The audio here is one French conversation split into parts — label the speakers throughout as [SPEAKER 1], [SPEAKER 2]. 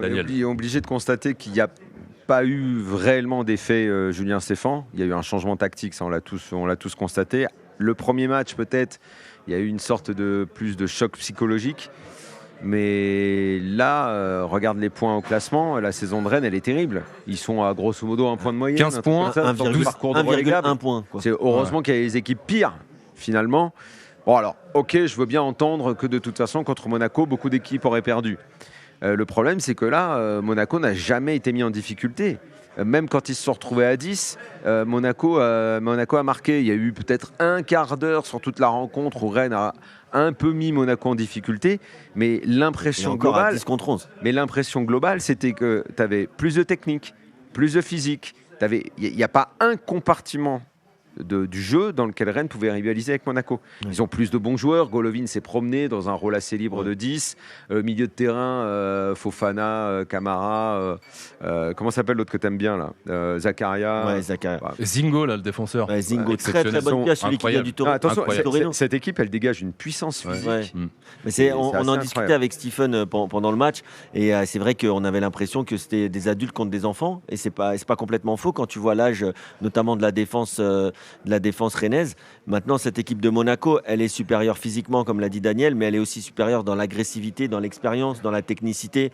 [SPEAKER 1] On est
[SPEAKER 2] Daniel.
[SPEAKER 1] obligé de constater qu'il n'y a pas eu réellement d'effet Julien Stéphan. Il y a eu un changement tactique, ça on l'a tous constaté. Le premier match, peut-être, il y a eu une sorte de plus de choc psychologique. Mais là, regarde les points au classement. La saison de Rennes, elle est terrible. Ils sont à grosso modo un point de moyenne.
[SPEAKER 2] 15 points,
[SPEAKER 3] 1,1 point. Quoi.
[SPEAKER 1] C'est heureusement qu'il y a des équipes pires, finalement. Bon, alors, ok, je veux bien entendre que de toute façon, contre Monaco, beaucoup d'équipes auraient perdu. Le problème, c'est que là, Monaco n'a jamais été mis en difficulté. Même quand ils se sont retrouvés à 10, Monaco a marqué. Il y a eu peut-être un quart d'heure sur toute la rencontre où Rennes a un peu mis Monaco en difficulté. Mais l'impression globale,
[SPEAKER 3] 10 contre 11.
[SPEAKER 1] Mais l'impression globale, c'était que tu avais plus de technique, plus de physique. Il n'y a pas un compartiment du jeu dans lequel Rennes pouvait rivaliser avec Monaco. Ils ont plus de bons joueurs. Golovin s'est promené dans un rôle assez libre de 10. Milieu de terrain, Fofana, Camara, comment s'appelle l'autre que tu aimes bien là, Zakaria.
[SPEAKER 3] Ouais, Zakaria.
[SPEAKER 2] Zingo, là, le défenseur.
[SPEAKER 3] Ouais, Zingo, très très bonne pièce, celui qui vient du Torino.
[SPEAKER 1] Attention, cette équipe, elle dégage une puissance physique.
[SPEAKER 3] Ouais. Mais on en discutait avec Stephen pendant le match, et c'est vrai qu'on avait l'impression que c'était des adultes contre des enfants, et c'est pas complètement faux quand tu vois l'âge, notamment de la défense rennaise. Maintenant, cette équipe de Monaco, elle est supérieure physiquement, comme l'a dit Daniel, mais elle est aussi supérieure dans l'agressivité, dans l'expérience, dans la technicité.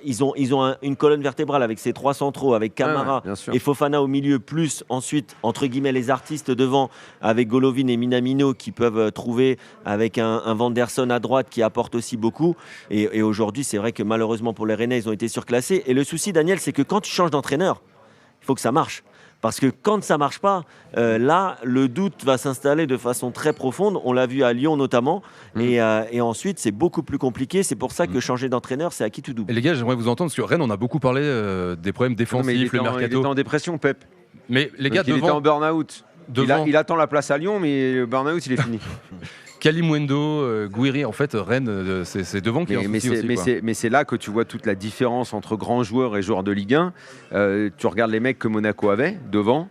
[SPEAKER 3] Ils ont une colonne vertébrale avec ses 3 centraux, avec Camara et Fofana au milieu, plus ensuite, entre guillemets, les artistes devant, avec Golovin et Minamino qui peuvent trouver, avec un Vanderson à droite qui apporte aussi beaucoup. Et aujourd'hui, c'est vrai que malheureusement pour les Rennais, ils ont été surclassés. Et le souci, Daniel, c'est que quand tu changes d'entraîneur, il faut que ça marche. Parce que quand ça ne marche pas, là, le doute va s'installer de façon très profonde. On l'a vu à Lyon notamment. Et ensuite, c'est beaucoup plus compliqué. C'est pour ça que changer d'entraîneur, c'est à qui tout double.
[SPEAKER 2] Et les gars, j'aimerais vous entendre, parce que Rennes, on a beaucoup parlé des problèmes défensifs, le mercato.
[SPEAKER 1] Il était en dépression, Pep.
[SPEAKER 2] Mais les gars,
[SPEAKER 1] il était en burn-out. Il attend la place à Lyon, mais le burn-out, il est fini.
[SPEAKER 2] Kalimundo, Gouiri, en fait, Rennes, c'est devant qui est en souci aussi.
[SPEAKER 1] Mais c'est là que tu vois toute la différence entre grands joueurs et joueurs de Ligue 1. Tu regardes les mecs que Monaco avait devant,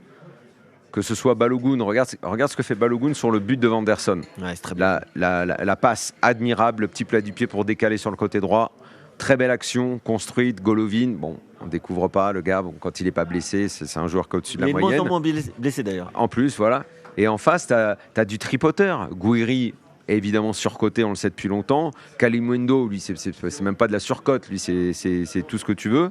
[SPEAKER 1] que ce soit Balogun. Regarde ce que fait Balogun sur le but de Vanderson.
[SPEAKER 3] Ouais, c'est très bien.
[SPEAKER 1] La passe admirable, le petit plat du pied pour décaler sur le côté droit. Très belle action, construite. Golovin, bon, on ne découvre pas le gars. Bon, quand il n'est pas blessé, c'est un joueur qui est au-dessus de la moyenne.
[SPEAKER 3] Il est de moins en moins blessé d'ailleurs.
[SPEAKER 1] En plus, voilà. Et en face, tu as du tripoteur. Gouiri, évidemment surcoté, on le sait depuis longtemps. Kalimundo, lui, c'est même pas de la surcote. Lui, c'est tout ce que tu veux.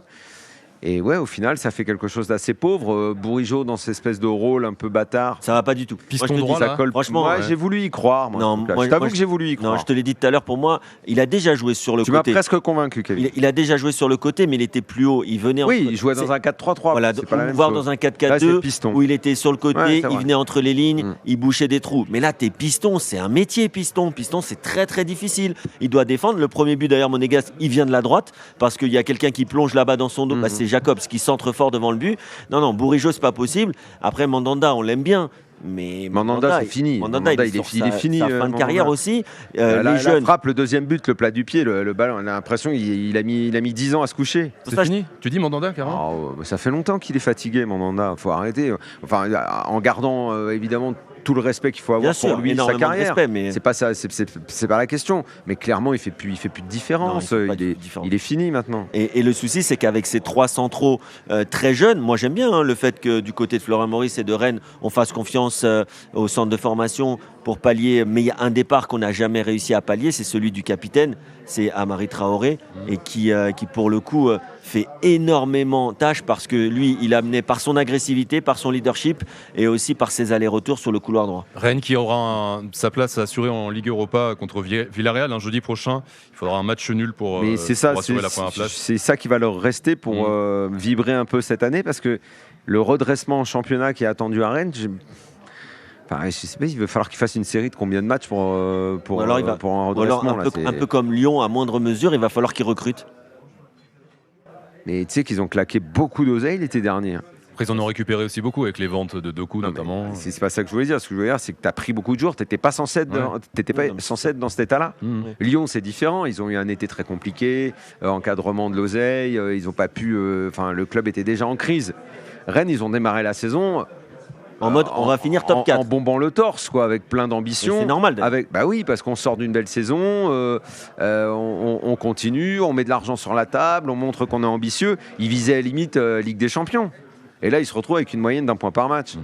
[SPEAKER 1] Et ouais, au final, ça fait quelque chose d'assez pauvre. Bourigeaud dans cette espèce de rôle un peu bâtard.
[SPEAKER 3] Ça va pas du tout.
[SPEAKER 2] Piston droit, là.
[SPEAKER 3] Franchement,
[SPEAKER 1] ouais, j'ai voulu y croire. Je t'avoue que j'ai voulu y croire.
[SPEAKER 3] Non, je te l'ai dit tout à l'heure. Pour moi, il a déjà joué sur le côté.
[SPEAKER 1] Tu m'as presque convaincu, Kevin.
[SPEAKER 3] Il a déjà joué sur le côté, mais il était plus haut. Il venait.
[SPEAKER 1] Il jouait dans un 4-3-3.
[SPEAKER 3] Voilà, voire dans un 4-4-2 où il était sur le côté. Il venait entre les lignes. Il bouchait des trous. Mais là, t'es piston, c'est un métier, piston. Piston, c'est très très difficile. Il doit défendre. Le premier but d'ailleurs, Monégasque, il vient de la droite parce qu'il y a quelqu'un qui plonge là-bas dans son dos. C'est Jacobs qui centre fort devant le but. Non, Bourigeaud, c'est pas possible. Après, Mandanda, on l'aime bien. Mais
[SPEAKER 1] Mandanda, c'est fini.
[SPEAKER 3] Mandanda, il est fini. Sa fin de carrière aussi.
[SPEAKER 1] Les jeunes. Frappe le deuxième but, le plat du pied, le ballon. On a l'impression qu'il a mis 10 ans à se coucher.
[SPEAKER 2] C'est fini. Tu dis Mandanda, carrément.
[SPEAKER 1] Ça fait longtemps qu'il est fatigué, Mandanda. Faut arrêter. Enfin, en gardant évidemment tout le respect qu'il faut avoir pour lui, sa carrière.
[SPEAKER 3] Respect, mais...
[SPEAKER 1] C'est pas ça, c'est pas la question. Mais clairement, il fait plus de différence. Il est fini maintenant.
[SPEAKER 3] Et le souci, c'est qu'avec ces 3 centraux très jeunes, moi j'aime bien le fait que du côté de Florent Maurice et de Rennes, on fasse confiance au centre de formation pour pallier. Mais il y a un départ qu'on n'a jamais réussi à pallier, c'est celui du capitaine, c'est Amari Traoré, et qui pour le coup fait énormément tâche parce que lui, il a amené par son agressivité, par son leadership et aussi par ses allers-retours sur le couloir droit.
[SPEAKER 2] Rennes qui aura sa place assurée en Ligue Europa contre Villarreal un jeudi prochain. Il faudra un match nul pour assurer la première place.
[SPEAKER 1] C'est ça qui va leur rester pour vibrer un peu cette année parce que le redressement en championnat qui est attendu à Rennes, je sais pas, il va falloir qu'il fasse une série de combien de matchs pour un redressement.
[SPEAKER 3] Un peu comme Lyon à moindre mesure, il va falloir qu'il recrute.
[SPEAKER 1] Mais tu sais qu'ils ont claqué beaucoup d'oseille l'été dernier.
[SPEAKER 2] Après, ils en ont récupéré aussi beaucoup avec les ventes de Doku notamment.
[SPEAKER 1] C'est pas ça que je voulais dire. Ce que je voulais dire, c'est que tu as pris beaucoup de jours. Tu n'étais pas censé être dans cet état-là. Lyon, c'est différent. Ils ont eu un été très compliqué. Encadrement de l'oseille. Ils n'ont pas pu. Le club était déjà en crise. Rennes, ils ont démarré la saison
[SPEAKER 3] En mode, on va finir top 4.
[SPEAKER 1] En bombant le torse, quoi, avec plein d'ambition.
[SPEAKER 3] C'est normal.
[SPEAKER 1] Bah oui, parce qu'on sort d'une belle saison, on continue, on met de l'argent sur la table, on montre qu'on est ambitieux. Il visait à la limite Ligue des Champions. Et là, il se retrouve avec une moyenne d'1 point par match.